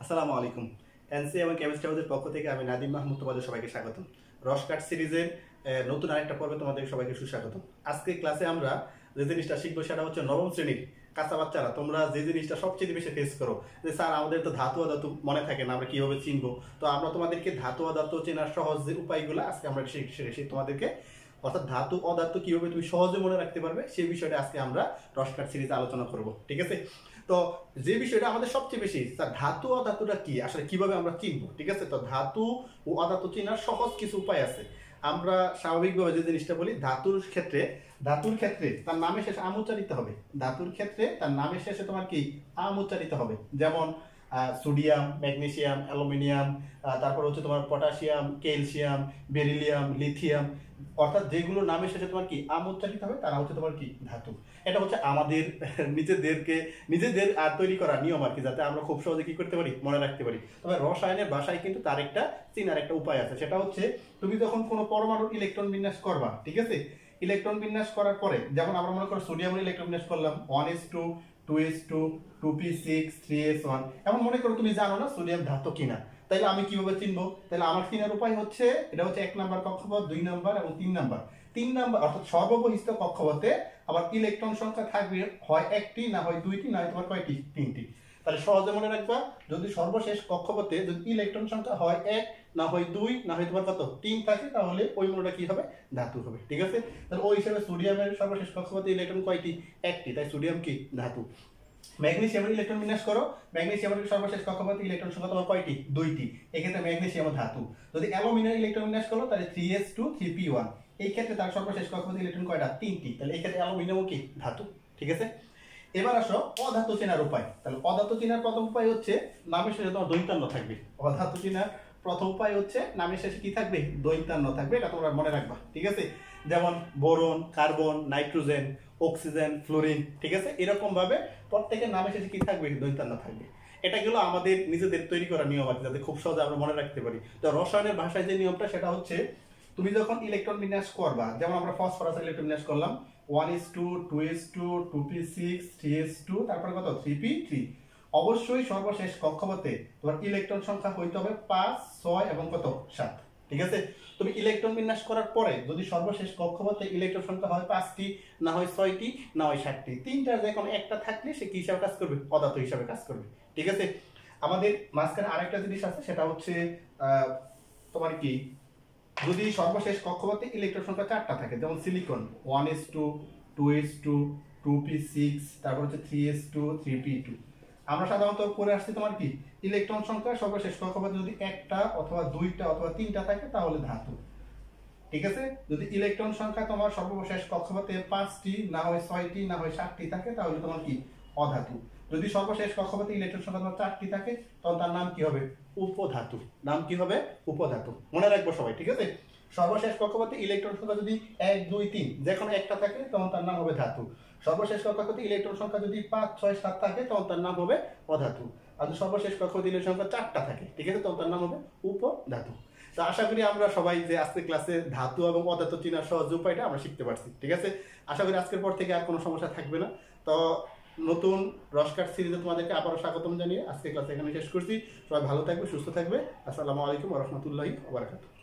আসসালামু আলাইকুম। এনসি এবং কেমিস্ট্রি হাউসের পক্ষ থেকে আমি নাদিম মাহমুদ তোমাদের সবাইকে স্বাগতম। রসকাট সিরিজের নতুন আরেকটা পর্বে তোমাদের সবাইকে সুস্বাগতম। আজকে ক্লাসে আমরা যে জিনিসটা শিখবো সেটা হচ্ছে নবম শ্রেণীর কাঁচা বাচ্চারা তোমরা যে জিনিসটা সবচেয়ে বেশি ফেস করো যে স্যার আমাদের তো ধাতু অধাতু মনে থাকে না, আমরা কিভাবে চিনবো। তো আমরা তোমাদেরকে ধাতু অধাতু চেনার সহজ যে উপায়গুলো আজকে আমরা শিখে তোমাদেরকে, অর্থাৎ ধাতু অধাতু কিভাবে তুমি সহজে মনে রাখতে পারবে সেই বিষয়টা আজকে আমরা রসকাট সিরিজে আলোচনা করব। ঠিক আছে? তো যে বিষয়টা আমাদের সবচেয়ে বেশি, স্যার ধাতু অধাতুটা কি, আসলে কিভাবে আমরা চিনবো। ঠিক আছে? তো ধাতু ও অধাতু চেনার সহজ কিছু উপায় আছে। আমরা স্বাভাবিকভাবে যে জিনিসটা বলি, ধাতুর ক্ষেত্রে তার নামের শেষে আম উচ্চারিত হবে। ধাতুর ক্ষেত্রে তার নামের শেষে তোমার কি আম উচ্চারিত হবে। যেমন সোডিয়াম, ম্যাগনেসিয়াম, অ্যালুমিনিয়াম, তারপর হচ্ছে তোমার পটাশিয়াম, ক্যালসিয়াম, বেরিলিয়াম, লিথিয়াম, অর্থাৎ যেগুলো নামের শেষে তোমার কি আম উচ্চারিত হবে তারা হচ্ছে তোমার কি ধাতু। এটা হচ্ছে আমাদের নিজেদের তৈরি করা নিয়ম আর কি, যাতে আমরা খুব সহজে কি করতে পারি, মনে রাখতে পারি। তবে রসায়নের ভাষায় কিন্তু তার একটা চিনার একটা উপায় আছে। সেটা হচ্ছে তুমি যখন কোনো পরমাণুর ইলেকট্রন বিন্যাস করবা, ঠিক আছে, ইলেকট্রন বিন্যাস করার পরে যেমন আমরা মনে করো সোডিয়ামের ইলেকট্রন বিন্যাস করলাম 1s2 2s2 2p6 3s1, এমন মনে করো তুমি জানো না সোডিয়াম ধাতু কিনা, তাইলে আমি কিভাবে চিনবো? তাহলে আমার চিনার উপায় হচ্ছে, এটা হচ্ছে 1 নাম্বার কক্ষপথ, 2 নাম্বার এবং 3 নাম্বার অর্থাৎ সর্ববহিস্থ কক্ষপথে আবার ইলেকট্রন সংখ্যা থাকবে হয় একটি, না হয় দুইটি, না হয় তোমার কয়টি, তিনটি। তাহলে সহজে মনে রাখবা, যদি সর্বশেষ কক্ষপথে যদি ইলেকট্রন সংখ্যা হয় 1, না হয় 2, না হয় তোমার কত 3 থাকে, তাহলে ওই মূলটা কি হবে, ধাতু হবে। ঠিক আছে? তাহলে ওই হিসেবে সোডিয়ামের সর্বশেষ কক্ষপথে ইলেকট্রন কয়টি, একটি, তাই সোডিয়াম কি ধাতু। ম্যাগনেসিয়ামের ইলেকট্রন বিন্যাস করো, ম্যাগনেসিয়ামের সর্বশেষ কক্ষপথে ইলেকট্রন সংখ্যা তোমার কয়টি, দুইটি, এক্ষেত্রে ম্যাগনেসিয়াম ধাতু। যদি অ্যালুমিনিয়াম ইলেকট্রন বিন্যাস করো তাহলে 3s2 3p1, এই ক্ষেত্রে তার সর্বশেষ কক্ষপথে ইলেকট্রন কয়টা, তিনটি, তাহলে এই ক্ষেত্রে অ্যালুমিনিয়াম কি ধাতু। ঠিক আছে? এবার আসো অধাতু চেনার উপায়। তাহলে অধাতু চেনার প্রথম উপায় হচ্ছে নামের শেষে তোমার দৈন্তান্ন থাকবে। অধাতু চেনার প্রথম উপায় হচ্ছে নামের শেষে কি থাকবে, দৈন্তান্ন থাকবে, এটা তোমরা মনে রাখবা। ঠিক আছে? যেমন boron, carbon, nitrogen, oxygen, fluorine. ঠিক আছে? এরকম ভাবে প্রত্যেকের নামের শেষে কি থাকবে, দৈন্তান্ন থাকবে। এটা গেলো আমাদের নিজেদের তৈরি করা নিয়ম আছে, যাতে খুব সহজে আমরা মনে রাখতে পারি। তো রসায়নের ভাষায় যে নিয়মটা সেটা হচ্ছে, তুমি যখন ইলেকট্রন বিন্যাস করবা, যেমন আমরা ফসফরাসের ইলেকট্রন বিন্যাস করলাম 1s2 2s2 2p6 3s2, তারপরে কত 3p3, অবশ্যই সর্বশেষ কক্ষপথে তোমার ইলেকট্রন সংখ্যা হইতে হবে 5 6 এবং কত 7। ঠিক আছে? তুমি ইলেকট্রন বিন্যাস করার পরে যদি সর্বশেষ কক্ষপথে ইলেকট্রন সংখ্যা হয় 5টি, না হয় 6টি, না হয় 7টি, তিনটার যে কোনো একটা থাকলে সে কি হিসাবে কাজ করবে, অধাতু হিসাবে কাজ করবে। ঠিক আছে? আমাদের মাঝখানে আরেকটা জিনিস আছে, সেটা হচ্ছে তোমার কি, যদি সর্বশেষ কক্ষপথে ইলেকট্রন সংখ্যা 4টা থাকে, যেমন সিলিকন 1s2 2s2 2p6, তারপর হচ্ছে 3s2 3p2, আমরা সাধারণত পড়ে আসছি তোমার কি ইলেকট্রন সংখ্যা সর্বশেষ কক্ষপথে যদি একটা অথবা দুইটা অথবা তিনটা থাকে তাহলে ধাতু। ঠিক আছে? যদি ইলেকট্রন সংখ্যা তোমার সর্বশেষ কক্ষপথে 5টি, না হয় 6টি, না হয় 7টি থাকে, তাহলে তোমার কি অধাতু। যদি সর্বশেষ কক্ষপথে ইলেকট্রন সংখ্যা তোমার 4টি থাকে, তখন তার নাম কি হবে, উপধাতু। নাম কি হবে, উপধাতু। মনে রাখবো সবাই। ঠিক আছে? সর্বশেষ কক্ষপথে ইলেকট্রন সংখ্যা যদি 1 2 3 যে কোনো একটা থাকে, তখন তার নাম হবে ধাতু। সর্বশেষ কক্ষপথে ইলেকট্রন সংখ্যা যদি 5 6 7 থাকে, তখন তার নাম হবে অধাতু। আর যদি সর্বশেষ কক্ষপথে ইলেকট্রন সংখ্যা 4টা থাকে, ঠিক আছে, তখন তার নাম হবে উপধাতু। তো আশা করি আমরা সবাই যে আজকের ক্লাসে ধাতু এবং অধাতু চেনার সহজ উপায়টা আমরা শিখতে পারছি। ঠিক আছে? আশা করি আজকের পর থেকে আর কোনো সমস্যা থাকবে না। তো নতুন রসকাট সিরিজে তোমাদেরকে আবারও স্বাগতম জানিয়ে আজকের ক্লাস এখানে শেষ করছি। সবাই ভালো থাকবে, সুস্থ থাকবে। আসসালামু আলাইকুম ওয়া রাহমাতুল্লাহি ওয়া বারাকাতুহু।